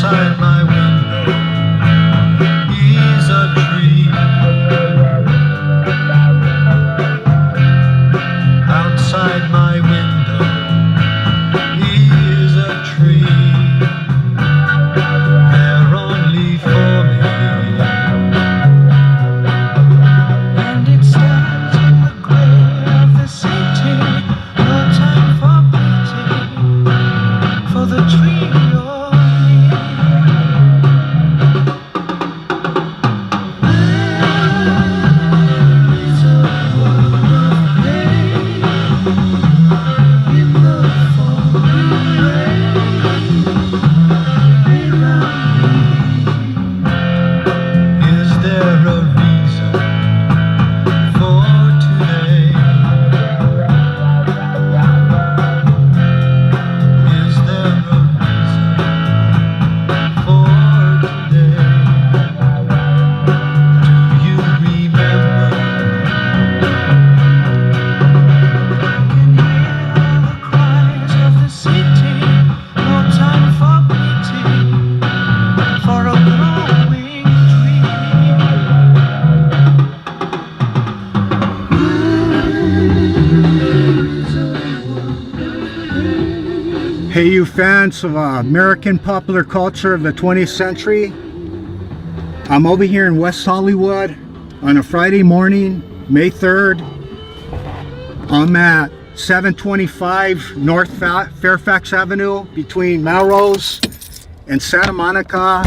Outside my window is a tree. Outside my window is a tree. They're only for me. And it stands in the gray of the city. No time for pity for the tree or me. There is a world of pain in the falling rain around me. Is there a reason for today? Is there a reason for today? Do you remember? I can hear the cries of the city. No time for pity for a growing tree. Hey, you fans of American popular culture of the 20th century. I'm over here in West Hollywood on a Friday morning, May 3rd. I'm at 725 North Fairfax Avenue between Melrose and Santa Monica.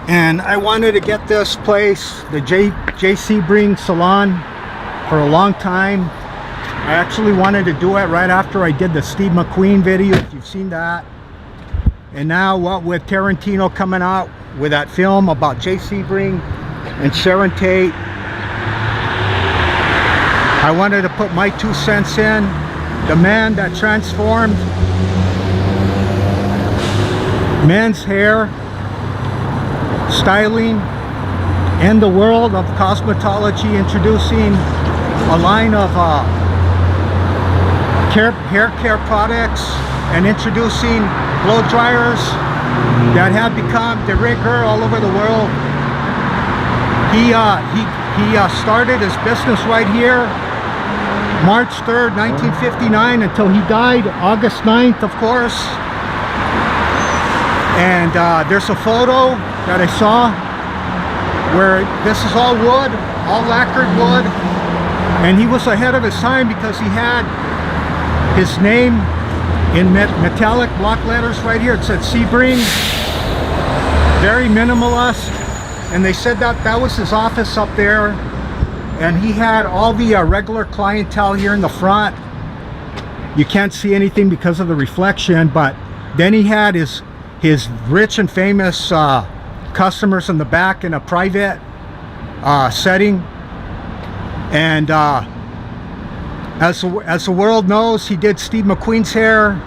And I wanted to get this place, the Jay Sebring salon, for a long time. I actually wanted to do it right after I did the Steve McQueen video, if you've seen that. And now, what with Tarantino coming out with that film about Jay Sebring and Sharon Tate, I wanted to put my 2 cents in. The man that transformed men's hair, styling, and the world of cosmetology, introducing a line of hair care products and introducing blow dryers that have become de rigueur all over the world. He started his business right here March 3rd, 1959, until he died August 9th, of course. And there's a photo that I saw where this is all wood, all lacquered wood, and he was ahead of his time because he had his name in metallic block letters right here. It said Sebring, very minimalist, and they said that that was his office up there, and he had all the regular clientele here in the front. You can't see anything because of the reflection, but then he had his rich and famous customers in the back in a private setting. And as the world knows, he did Steve McQueen's hair,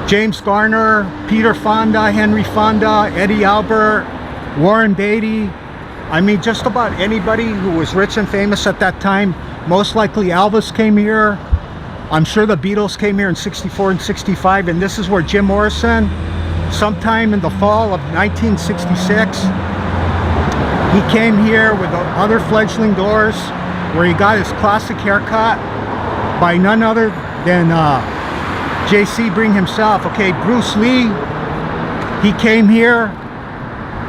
James Garner, Peter Fonda, Henry Fonda, Eddie Albert, Warren Beatty. I mean, just about anybody who was rich and famous at that time. Most likely Elvis came here. I'm sure the Beatles came here in 64 and 65. And this is where Jim Morrison, sometime in the fall of 1966, he came here with the other fledgling Doors, where he got his classic haircut by none other than Jay Sebring himself. Okay, Bruce Lee, he came here,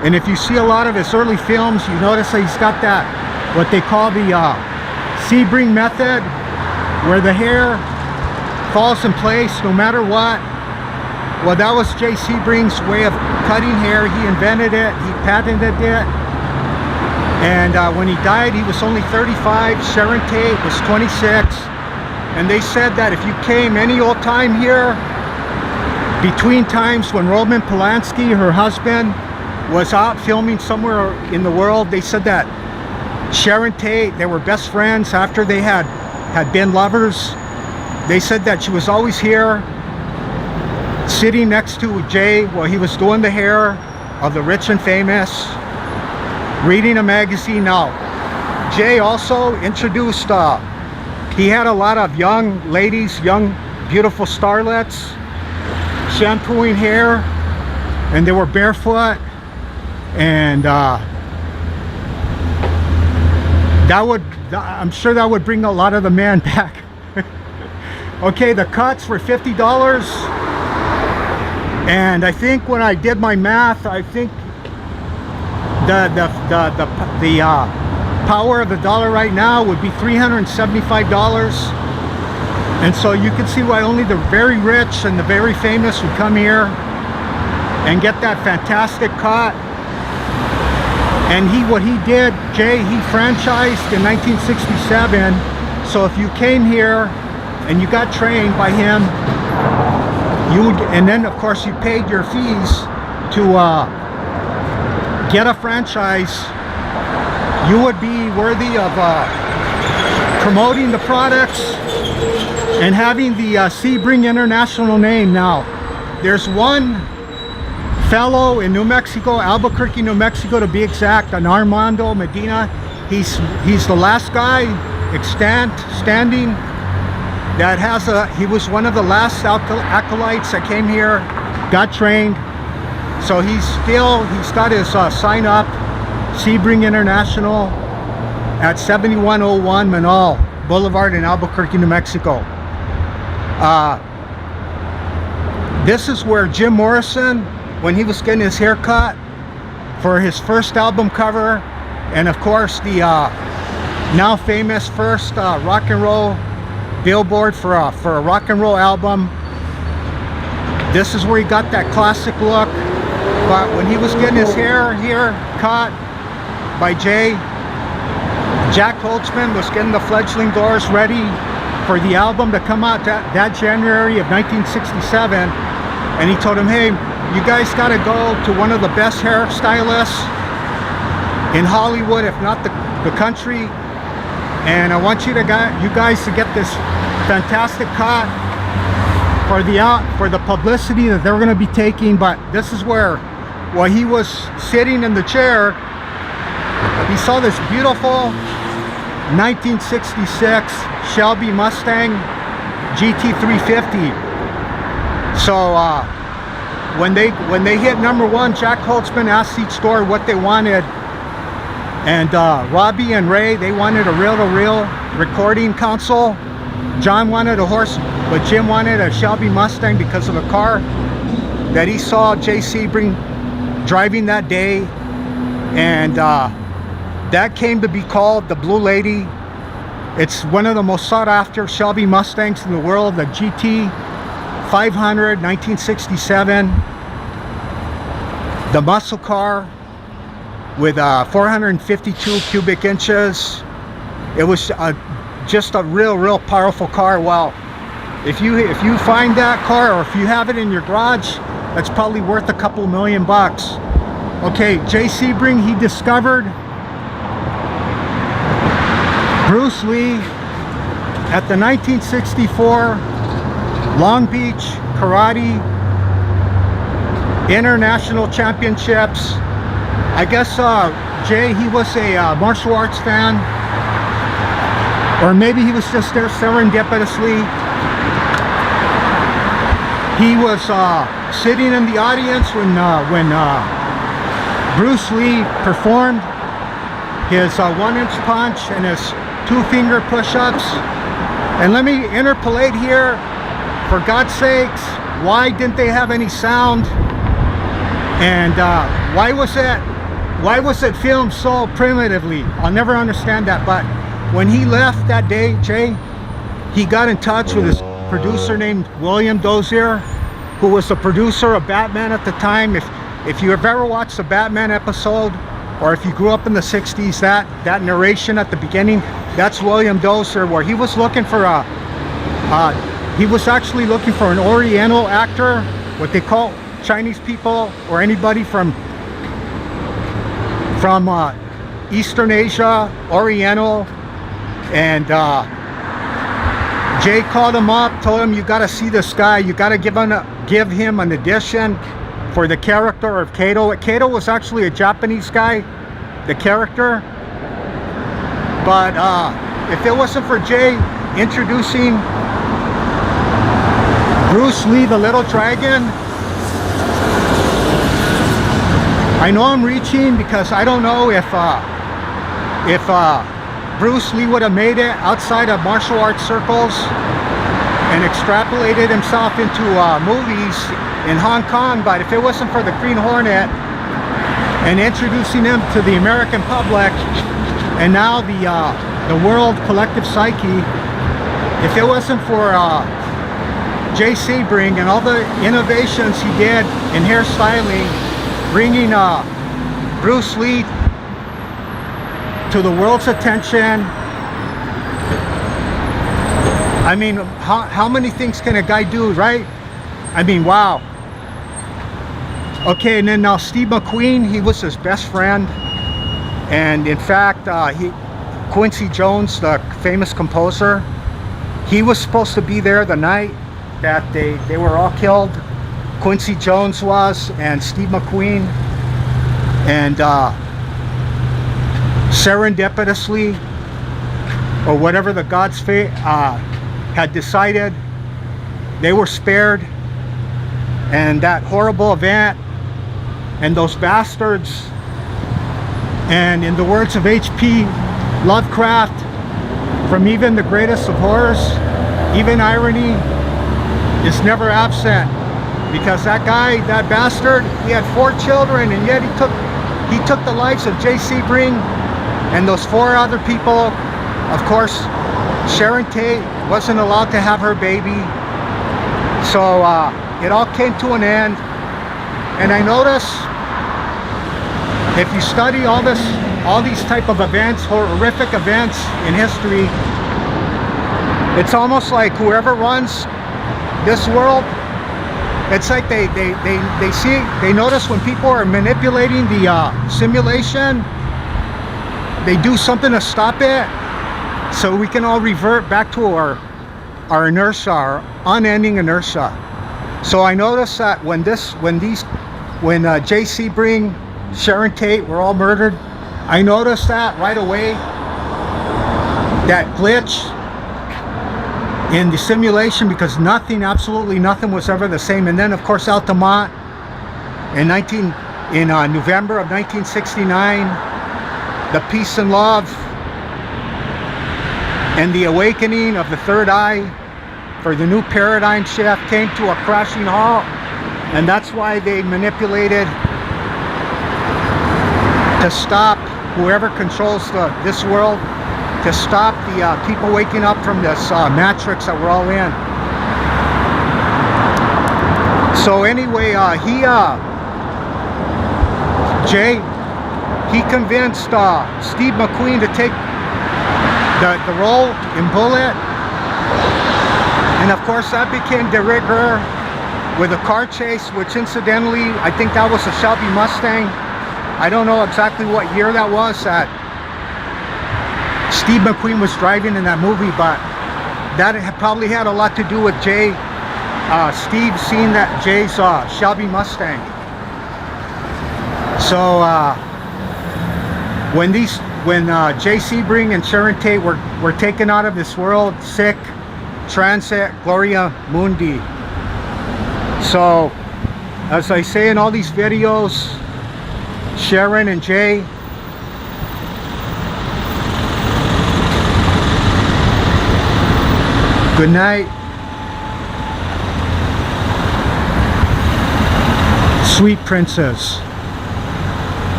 and if you see a lot of his early films, you notice that he's got that, what they call the Sebring method, where the hair falls in place no matter what. Well, that was Jay Sebring's way of cutting hair. He invented it, he patented it. And when he died, he was only 35. Sharon Tate was 26. And they said that if you came any old time here, between times when Roman Polanski, her husband, was out filming somewhere in the world, they said that Sharon Tate, they were best friends after they had been lovers. They said that she was always here, sitting next to Jay while he was doing the hair of the rich and famous, reading a magazine. Now, Jay also introduced, he had a lot of young ladies, young beautiful starlets, shampooing hair and they were barefoot, and I'm sure that would bring a lot of the man back. Okay, the cuts were $50, and I think when I did my math, I think the power of the dollar right now would be $375. And so you can see why only the very rich and the very famous would come here and get that fantastic cut. And what he did, Jay, he franchised in 1967. So if you came here and you got trained by him, and then of course you paid your fees to get a franchise, you would be worthy of promoting the products and having the Sebring International name. Now, there's one fellow in New Mexico, Albuquerque, New Mexico to be exact, an Armando Medina. He's the last guy standing that has he was one of the last acolytes that came here, got trained. So he's got his sign up, Sebring International, at 7101 Manal Boulevard in Albuquerque, New Mexico. This is where Jim Morrison, when he was getting his hair cut for his first album cover, and of course the now famous first rock and roll billboard for a rock and roll album. This is where he got that classic look. But when he was getting his hair here cut by Jay, Jack Holtzman was getting the fledgling Doors ready for the album to come out that January of 1967. And he told him, hey, you guys got to go to one of the best hairstylists in Hollywood, if not the country. And I want you guys to get this fantastic cut for the publicity that they're going to be taking. But this is where, while he was sitting in the chair, he saw this beautiful 1966 Shelby Mustang GT350. So when they hit #1, Jack Holtzman asked each store what they wanted, and Robbie and Ray, they wanted a reel-to-reel recording console. John wanted a horse, but Jim wanted a Shelby Mustang because of a car that he saw Jay Sebring driving that day, and that came to be called the Blue Lady. It's one of the most sought after Shelby Mustangs in the world, the GT 500 1967, the muscle car with 452 cubic inches. It was just a real powerful car. Wow, if you find that car, or if you have it in your garage, that's probably worth a couple $1,000,000 bucks. Okay, Jay Sebring, he discovered Bruce Lee at the 1964 Long Beach Karate International Championships. I guess Jay, he was a martial arts fan, or maybe he was just there serendipitously. He was sitting in the audience when Bruce Lee performed his 1-inch punch and his 2-finger push-ups. And let me interpolate here, for God's sakes, why didn't they have any sound? And why was it filmed so primitively? I'll never understand that. But when he left that day, Jay, he got in touch with his producer named William Dozier, who was the producer of Batman at the time. If you have ever watched the Batman episode, or if you grew up in the 60s, that narration at the beginning, that's William Dozier, where he was looking for he was actually looking for an Oriental actor, what they call Chinese people, or anybody from Eastern Asia, Oriental. And Jay called him up, told him, you got to see this guy, you got to give him an audition for the character of Kato. Kato was actually a Japanese guy, the character. But if it wasn't for Jay introducing Bruce Lee, the Little Dragon, I know I'm reaching because I don't know if Bruce Lee would have made it outside of martial arts circles and extrapolated himself into movies in Hong Kong, but if it wasn't for the Green Hornet and introducing him to the American public and now the world collective psyche, if it wasn't for Jay Sebring and all the innovations he did in hairstyling, bringing Bruce Lee to the world's attention. I mean, how many things can a guy do, right? I mean, wow. Okay, and then now Steve McQueen, he was his best friend. And in fact, Quincy Jones, the famous composer, he was supposed to be there the night that they were all killed. Quincy Jones was, and Steve McQueen. And serendipitously, or whatever the gods had decided, they were spared. And that horrible event and those bastards, and in the words of H.P. Lovecraft, from even the greatest of horrors, even irony is never absent, because that guy, that bastard, he had 4 children, and yet he took the lives of Jay Sebring and those 4 other people. Of course, Sharon Tate wasn't allowed to have her baby, so it all came to an end. And I notice, if you study all these type of events, horrific events in history, it's almost like whoever runs this world, it's like they notice when people are manipulating the simulation, they do something to stop it, so we can all revert back to our inertia, our unending inertia. So I noticed that when Jay Sebring, Sharon Tate were all murdered, I noticed that right away, that glitch in the simulation, because absolutely nothing was ever the same. And then of course Altamont in November of 1969, the peace and love and the awakening of the third eye for the new paradigm shift came to a crashing halt. And that's why they manipulated to stop whoever controls this world, to stop the people waking up from this matrix that we're all in. So anyway, Jay, he convinced Steve McQueen to take the role in Bullet, and of course that became de rigueur with a car chase, which incidentally, I think that was a Shelby Mustang. I don't know exactly what year that was that Steve McQueen was driving in that movie, but that probably had a lot to do with Steve seeing that Jay's Shelby Mustang. So when Jay Sebring and Sharon Tate were taken out of this world, sic transit gloria mundi. So as I say in all these videos, Sharon and Jay, good night, sweet princess,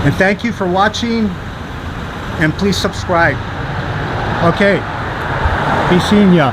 and thank you for watching, and please subscribe. Okay, be seeing ya.